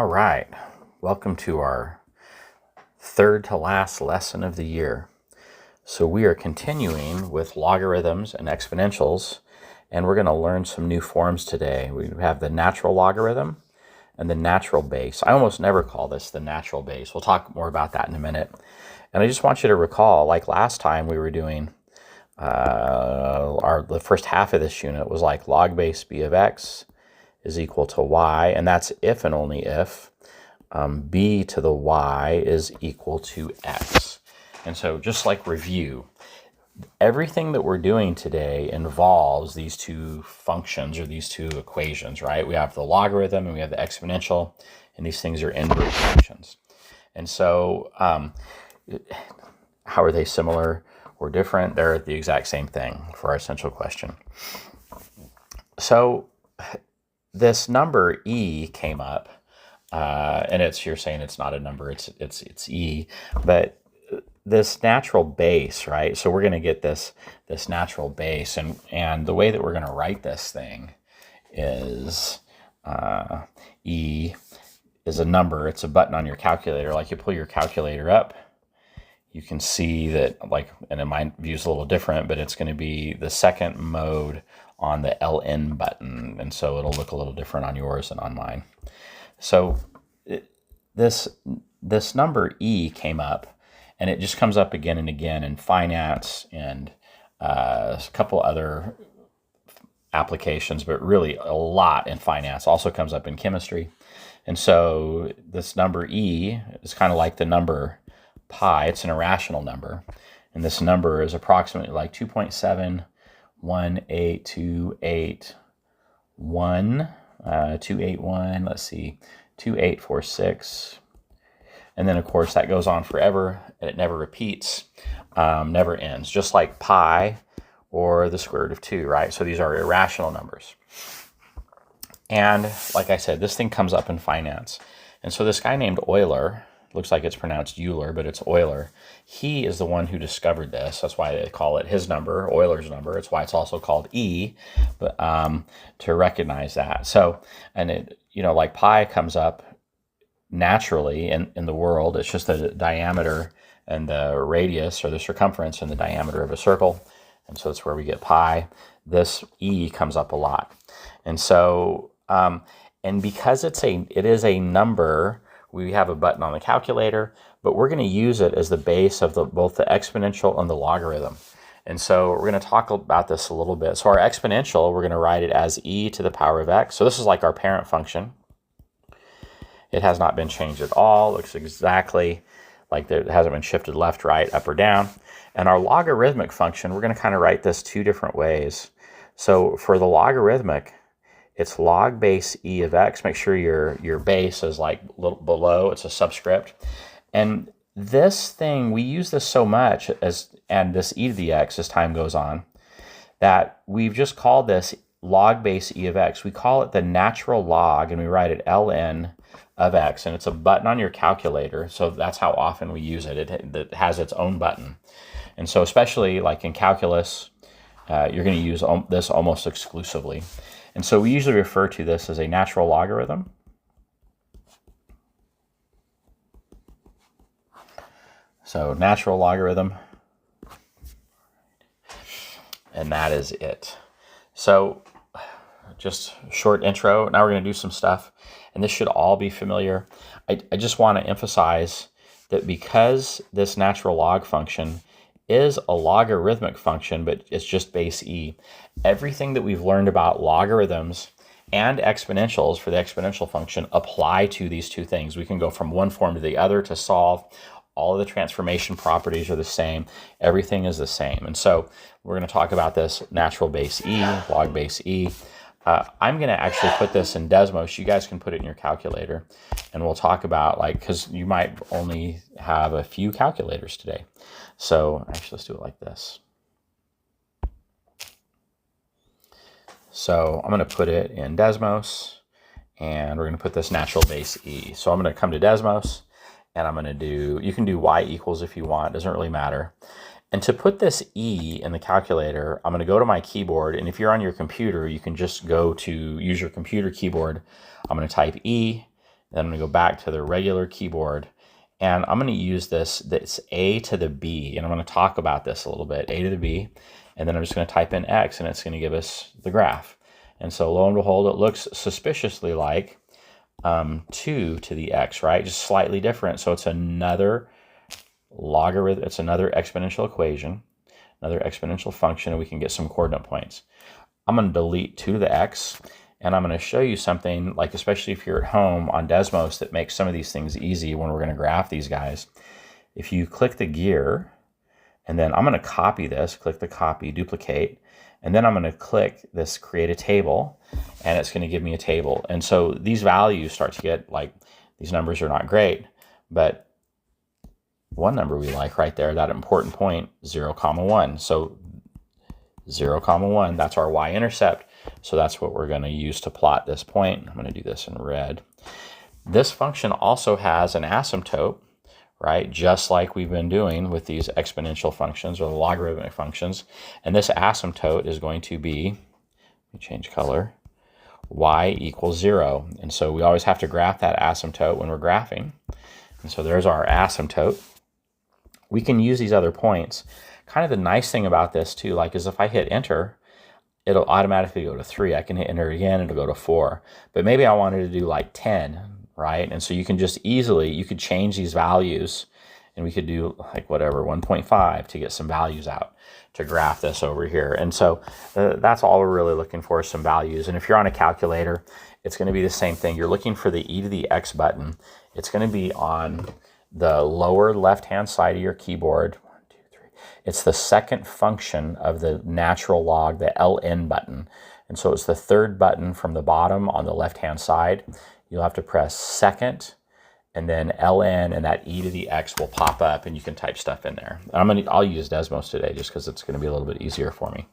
All right, welcome to our third to last lesson of the year. So we are continuing with logarithms and exponentials, and we're going to learn some new forms today. We have the natural logarithm and the natural base. I almost never call this the natural base. We'll talk more about that in a minute. And I just want you to recall, like last time we were doing the first half of this unit was like log base b of x is equal to y, and that's if and only if b to the y is equal to x. And so just like review, everything that we're doing today involves these two functions or these two equations, right? We have the logarithm and we have the exponential, and these things are inverse functions. And so how are they similar or different? They're the exact same thing for our essential question. So this number e came up, and you're saying it's not a number, it's e, but this natural base, right? So we're going to get this natural base, and the way that we're going to write this thing is e is a number. It's a button on your calculator. Like you pull your calculator up, you can see that, and in my view is a little different, but it's going to be the second mode on the LN button, and so it'll look a little different on yours than on mine. So this number e came up, and it just comes up again and again in finance and a couple other applications, but really a lot in finance. Also comes up in chemistry. And so this number e is kind of like the number pi. It's an irrational number, and this number is approximately like 2.718281281. Let's see, 2846. And then, of course, that goes on forever, and it never repeats, never ends, just like pi or the square root of 2, right? So these are irrational numbers. And like I said, this thing comes up in finance. And so this guy named Euler, looks like it's pronounced Euler, but it's Euler. He is the one who discovered this. That's why they call it his number, Euler's number. It's why it's also called E, but to recognize that. So, and it, like pi comes up naturally in the world. It's just the diameter and the radius or the circumference and the diameter of a circle. And so that's where we get pi. This E comes up a lot. And so, and because it is a number, we have a button on the calculator, but we're going to use it as the base of both the exponential and the logarithm. And so we're going to talk about this a little bit. So our exponential, we're going to write it as e to the power of x. So this is like our parent function. It has not been changed at all. It looks exactly like it hasn't been shifted left, right, up, or down. And our logarithmic function, we're going to kind of write this two different ways. So for the logarithmic, it's log base e of x. Make sure your base is like a little below. It's a subscript. And this thing, we use this so much and this e to the x as time goes on, that we've just called this log base e of x. We call it the natural log, and we write it ln of x, and it's a button on your calculator. So that's how often we use it. It has its own button. And so especially like in calculus, you're going to use this almost exclusively. And so we usually refer to this as a natural logarithm. So natural logarithm, and that is it. So just short intro. Now we're going to do some stuff, and this should all be familiar. I just want to emphasize that because this natural log function is a logarithmic function, but it's just base e, everything that we've learned about logarithms and exponentials for the exponential function apply to these two things. We can go from one form to the other to solve. All of the transformation properties are the same. Everything is the same. And so we're going to talk about this natural base e, log base e. I'm going to actually put this in Desmos. You guys can put it in your calculator, and we'll talk about, because you might only have a few calculators today. So actually, let's do it like this. So I'm going to put it in Desmos, and we're going to put this natural base e. So I'm going to come to Desmos, and I'm going to do, you can do y equals if you want, doesn't really matter. And to put this e in the calculator, I'm going to go to my keyboard, and if you're on your computer, you can just use your computer keyboard. I'm going to type e, Then I'm going to go back to the regular keyboard, and I'm going to use this a to the b, and I'm going to talk about this a little bit, a to the b, and then I'm just going to type in x, and it's going to give us the graph. And so lo and behold, it looks suspiciously like 2 to the x, right? Just slightly different. So it's another logarithm, it's another exponential equation, another exponential function, and we can get some coordinate points. I'm going to delete 2 to the x, and I'm going to show you something, like especially if you're at home on Desmos, that makes some of these things easy when we're going to graph these guys. If you click the gear, and then I'm going to copy this, click the copy, duplicate, and then I'm going to click this create a table, and it's going to give me a table. And so these values start to get, like, these numbers are not great, but one number we like right there, that important point, 0, 1. So 0, 1, that's our y-intercept. So that's what we're going to use to plot this point. I'm going to do this in red. This function also has an asymptote, right? Just like we've been doing with these exponential functions or the logarithmic functions. And this asymptote is going to be, let me change color, y equals 0. And so we always have to graph that asymptote when we're graphing. And so there's our asymptote. We can use these other points. Kind of the nice thing about this too, like, is if I hit enter, it'll automatically go to 3. I can hit enter again, it'll go to 4. But maybe I wanted to do like 10, right? And so you can just easily, you could change these values, and we could do like whatever, 1.5 to get some values out to graph this over here. And so that's all we're really looking for, is some values. And if you're on a calculator, it's going to be the same thing. You're looking for the e to the x button. It's going to be on the lower left-hand side of your keyboard. 1, 2, 3. It's the second function of the natural log, the ln button. And so it's the third button from the bottom on the left-hand side. You'll have to press second, and then ln, and that e to the x will pop up, and you can type stuff in there. I'll use Desmos today just because it's going to be a little bit easier for me.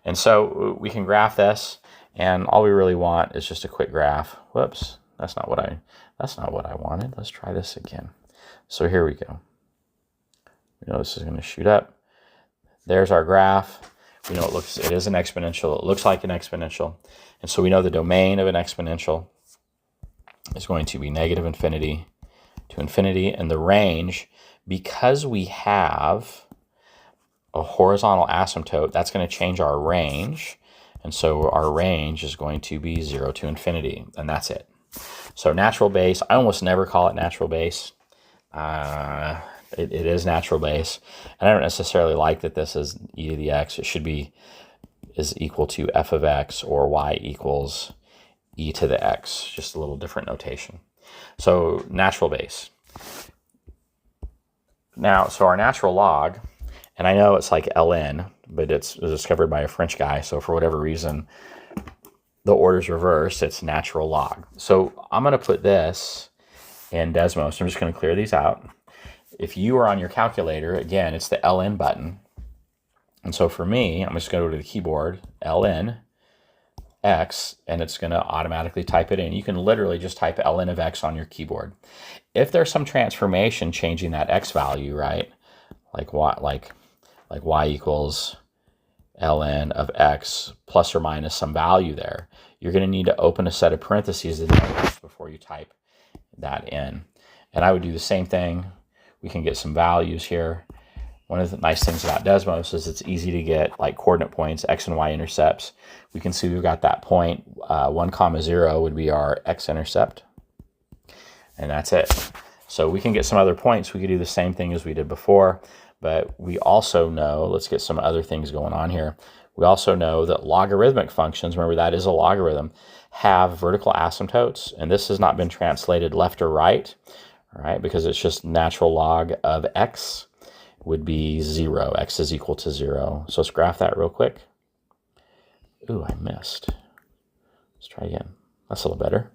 And so we can graph this, and all we really want is just a quick graph. Whoops, that's not what I wanted. Let's try this again. So here we go. We know this is going to shoot up. There's our graph. We know it is an exponential. It looks like an exponential. And so we know the domain of an exponential is going to be negative infinity to infinity. And the range, because we have a horizontal asymptote, that's going to change our range. And so our range is going to be 0 to infinity. And that's it. So natural base, I almost never call it natural base. It is natural base, and I don't necessarily like that this is e to the x. It should be is equal to f of x, or y equals e to the x, just a little different notation. So natural base. Now, so our natural log, and I know it's like ln, but it was discovered by a French guy, so for whatever reason the order's reversed, it's natural log. So I'm going to put this in Desmos. I'm just going to clear these out. If you are on your calculator, again, it's the ln button. And so for me, I'm just going to go to the keyboard, ln x, and it's going to automatically type it in. You can literally just type ln of x on your keyboard. If there's some transformation changing that x value, right, like y equals ln of x plus or minus some value there, you're going to need to open a set of parentheses before you type that in. And I would do the same thing. We can get some values here. One of the nice things about Desmos is it's easy to get like coordinate points, x and y intercepts. We can see we've got that point, 1, 0 would be our x-intercept. And that's it. So we can get some other points. We could do the same thing as we did before, but we also know, let's get some other things going on here. We also know that logarithmic functions, remember that is a logarithm, have vertical asymptotes, and this has not been translated left or right, all right, because it's just natural log of x would be 0. X is equal to 0. So let's graph that real quick. Ooh, I missed. Let's try again. That's a little better.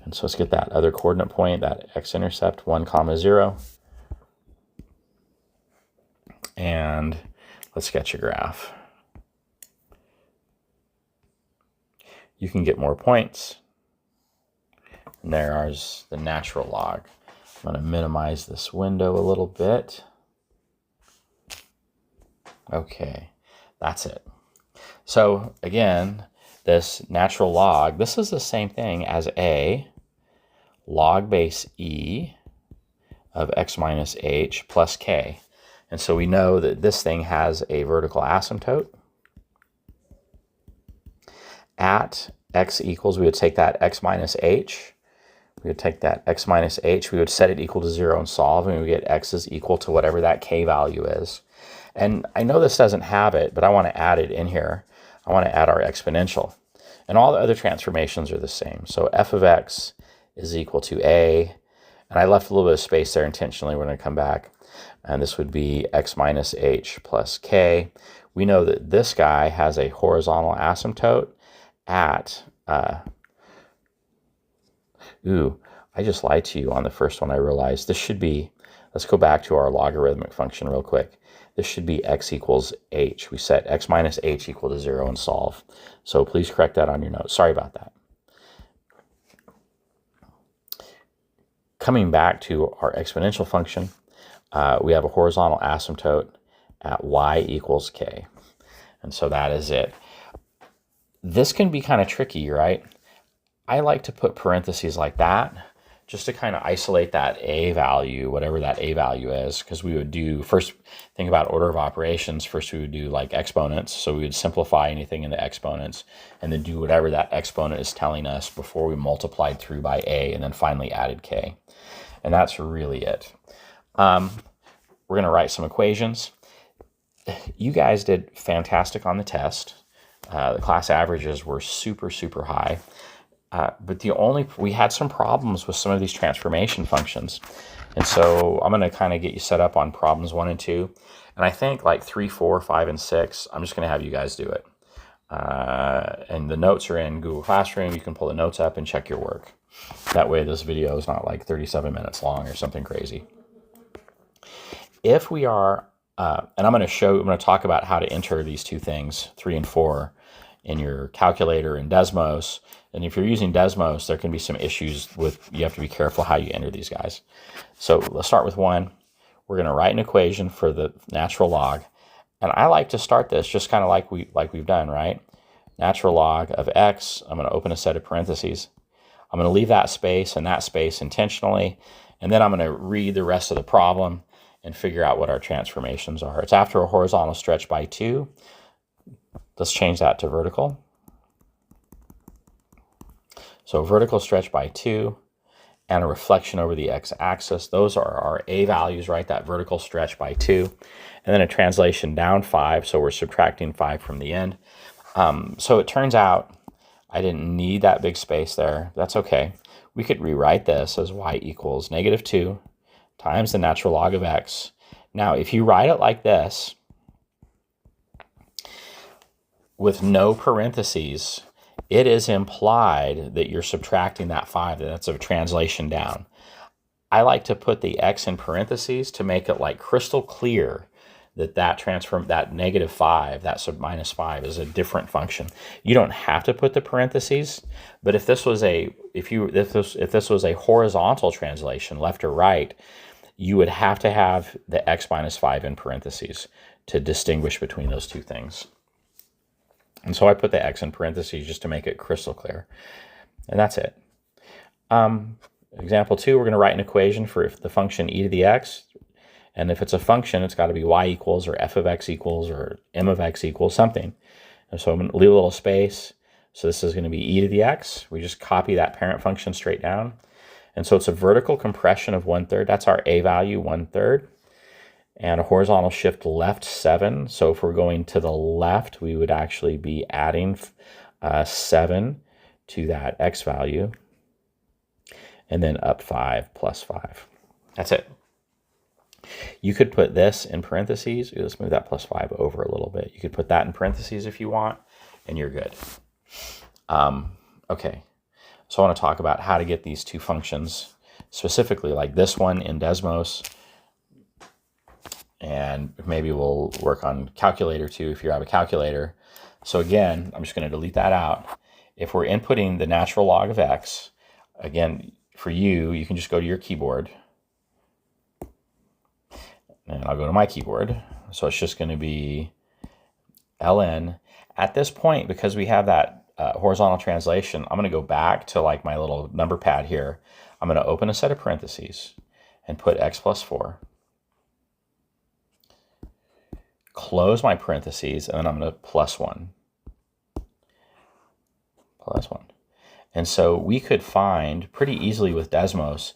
And so let's get that other coordinate point, that x-intercept, 1, 0. And let's sketch a graph. You can get more points. And there's the natural log. I'm going to minimize this window a little bit. Okay, that's it. So again, this natural log, this is the same thing as a log base e of x minus h plus k. And so we know that this thing has a vertical asymptote. At x equals, we would take that x minus h. We would take that x minus h, we would set it equal to 0 and solve, and we would get x is equal to whatever that k value is. And I know this doesn't have it, but I want to add it in here. I want to add our exponential. And all the other transformations are the same. So f of x is equal to a, and I left a little bit of space there intentionally. We're going to come back. And this would be x minus h plus k. We know that this guy has a horizontal asymptote at, I just lied to you on the first one. I realized this should be, let's go back to our logarithmic function real quick. This should be x equals h. We set x minus h equal to 0 and solve. So please correct that on your notes. Sorry about that. Coming back to our exponential function, we have a horizontal asymptote at y equals k. And so that is it. This can be kind of tricky, right? I like to put parentheses like that just to kind of isolate that a value, whatever that a value is, because we would do, first think about order of operations, first we would do like exponents, so we would simplify anything into exponents, and then do whatever that exponent is telling us before we multiplied through by a, and then finally added k. And that's really it. We're going to write some equations. You guys did fantastic on the test. The class averages were super, super high. But we had some problems with some of these transformation functions. And so I'm going to kind of get you set up on problems 1 and 2. And I think like 3, 4, 5, and 6, I'm just going to have you guys do it. And the notes are in Google Classroom. You can pull the notes up and check your work. That way this video is not like 37 minutes long or something crazy. If we are, and I'm going to talk about how to enter these two things, 3 and 4, in your calculator in Desmos. And if you're using Desmos, there can be some issues with, you have to be careful how you enter these guys. So let's start with 1. We're going to write an equation for the natural log. And I like to start this just kind of like we've done, right? Natural log of x, I'm going to open a set of parentheses. I'm going to leave that space and that space intentionally. And then I'm going to read the rest of the problem and figure out what our transformations are. It's after a horizontal stretch by 2. Let's change that to vertical. So vertical stretch by 2 and a reflection over the x-axis. Those are our a values, right? That vertical stretch by 2. And then a translation down 5, so we're subtracting 5 from the end. So it turns out I didn't need that big space there. That's okay. We could rewrite this as y equals -2 times the natural log of x. Now, if you write it like this, with no parentheses, it is implied that you're subtracting that 5. That's a translation down. I like to put the x in parentheses to make it like crystal clear that that -5, that sub -5 is a different function. You don't have to put the parentheses, but if this was a horizontal translation, left or right, you would have to have the x -5 in parentheses to distinguish between those two things. And so I put the x in parentheses just to make it crystal clear. And that's it. Example 2, we're going to write an equation for the function e to the x. And if it's a function, it's got to be y equals or f of x equals or m of x equals something. And so I'm going to leave a little space. So this is going to be e to the x. We just copy that parent function straight down. And so it's a vertical compression of 1/3. That's our a value, 1/3. And a horizontal shift left 7. So if we're going to the left, we would actually be adding 7 to that x value. And then up 5 plus 5. That's it. You could put this in parentheses. Let's move that plus 5 over a little bit. You could put that in parentheses if you want, and you're good. Okay, so I want to talk about how to get these two functions, specifically like this one in Desmos. And maybe we'll work on calculator too if you have a calculator. So again, I'm just going to delete that out. If we're inputting the natural log of x, again, for you can just go to your keyboard. And I'll go to my keyboard. So it's just going to be ln. At this point, because we have that horizontal translation, I'm going to go back to like my little number pad here. I'm going to open a set of parentheses and put x plus 4. Close my parentheses, and then I'm going to plus 1. Plus 1. And so we could find pretty easily with Desmos,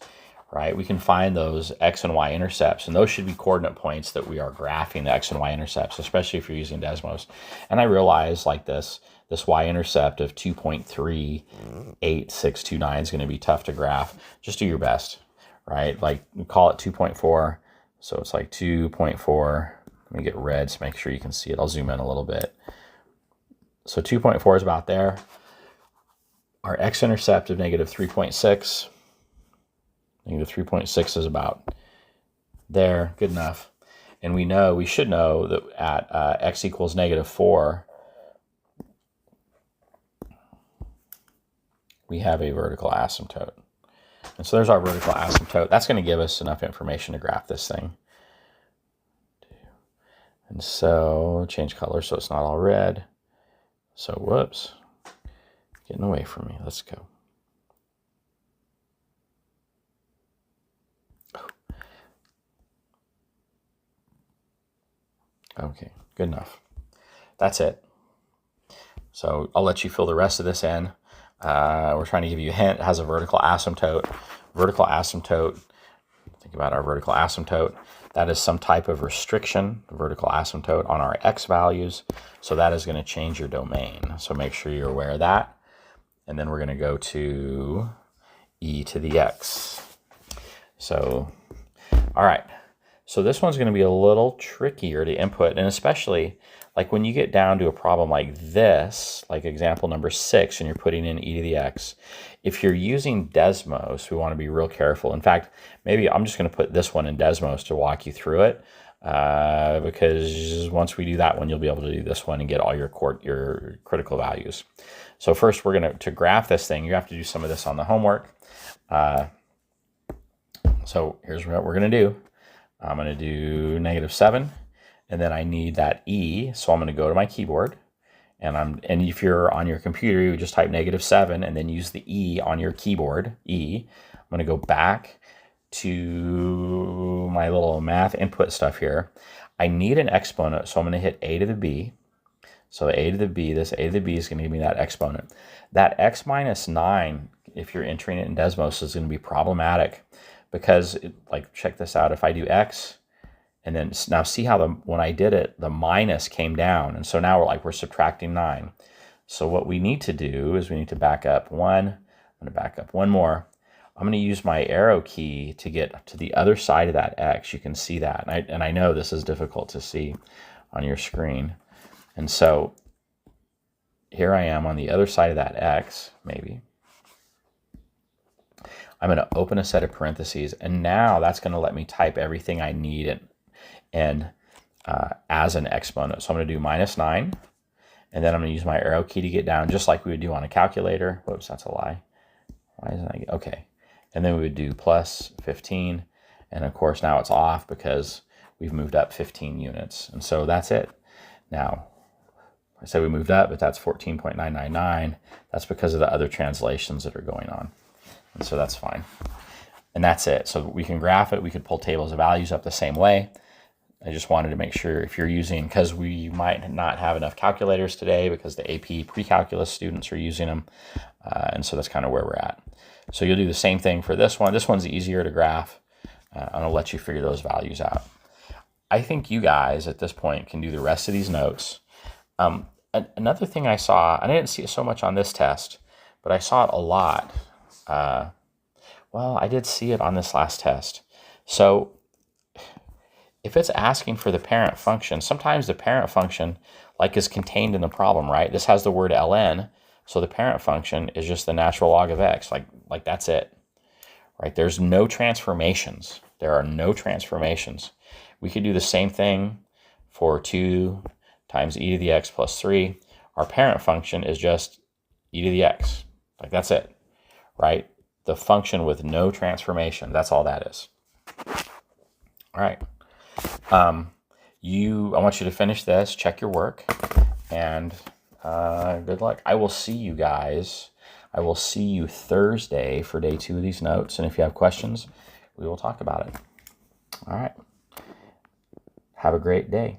right? We can find those x and y intercepts, and those should be coordinate points that we are graphing the x and y intercepts, especially if you're using Desmos. And I realize like this y-intercept of 2.38629 is going to be tough to graph. Just do your best, right? Like call it 2.4. So it's like 2.4. Let me get red to make sure you can see it. I'll zoom in a little bit. So 2.4 is about there. Our x-intercept of negative 3.6. Negative 3.6 is about there. Good enough. And we should know that at x equals negative 4, we have a vertical asymptote. And so there's our vertical asymptote. That's going to give us enough information to graph this thing. And so change color so it's not all red. So whoops, getting away from me. Let's go. Okay, good enough. That's it. So I'll let you fill the rest of this in. We're trying to give you a hint. It has a vertical asymptote. Vertical asymptote, think about our vertical asymptote. That is some type of restriction, vertical asymptote, on our x values. So that is going to change your domain. So make sure you're aware of that. And then we're going to go to e to the x. So, all right. So this one's going to be a little trickier to input, and especially like when you get down to a problem like this, like example number 6, and you're putting in e to the x. If you're using Desmos, we want to be real careful. In fact, maybe I'm just going to put this one in Desmos to walk you through it, because once we do that one, you'll be able to do this one and get all your critical values. So first, we're going to graph this thing. You have to do some of this on the homework. So here's what we're going to do. I'm going to do negative 7, and then I need that e, so I'm going to go to my keyboard, and if you're on your computer, you just type negative 7 and then use the e on your keyboard, e. I'm going to go back to my little math input stuff here. I need an exponent, so I'm going to hit a to the b. So a to the b, this a to the b is going to give me that exponent. That x minus 9, if you're entering it in Desmos, is going to be problematic. Because, like, check this out. If I do x, and then now see how when I did it, the minus came down. And so now we're subtracting 9. So what we need to do is we need to back up 1. I'm going to back up 1 more. I'm going to use my arrow key to get to the other side of that x. You can see that. And I know this is difficult to see on your screen. And so here I am on the other side of that x, maybe. I'm going to open a set of parentheses, and now that's going to let me type everything I need as an exponent. So I'm going to do minus 9, and then I'm going to use my arrow key to get down, just like we would do on a calculator. Whoops, that's a lie. Why isn't I? Okay. And then we would do plus 15, and of course now it's off because we've moved up 15 units. And so that's it. Now, I said we moved up, but that's 14.999. That's because of the other translations that are going on. And so that's fine. And that's it. So we can graph it. We could pull tables of values up the same way. I just wanted to make sure if you're using, because we might not have enough calculators today because the AP pre-calculus students are using them. And so that's kind of where we're at. So you'll do the same thing for this one. This one's easier to graph. I'll let you figure those values out. I think you guys at this point can do the rest of these notes. Another thing I saw, I didn't see it so much on this test, but I saw it a lot. Well, I did see it on this last test. So if it's asking for the parent function, sometimes the parent function is contained in the problem, right? This has the word ln, so the parent function is just the natural log of x, like that's it, right? There's no transformations. There are no transformations. We could do the same thing for 2 times e to the x plus 3. Our parent function is just e to the x, that's it. Right? The function with no transformation. That's all that is. All right. I want you to finish this, check your work, and good luck. I will see you guys. I will see you Thursday for day 2 of these notes. And if you have questions, we will talk about it. All right. Have a great day.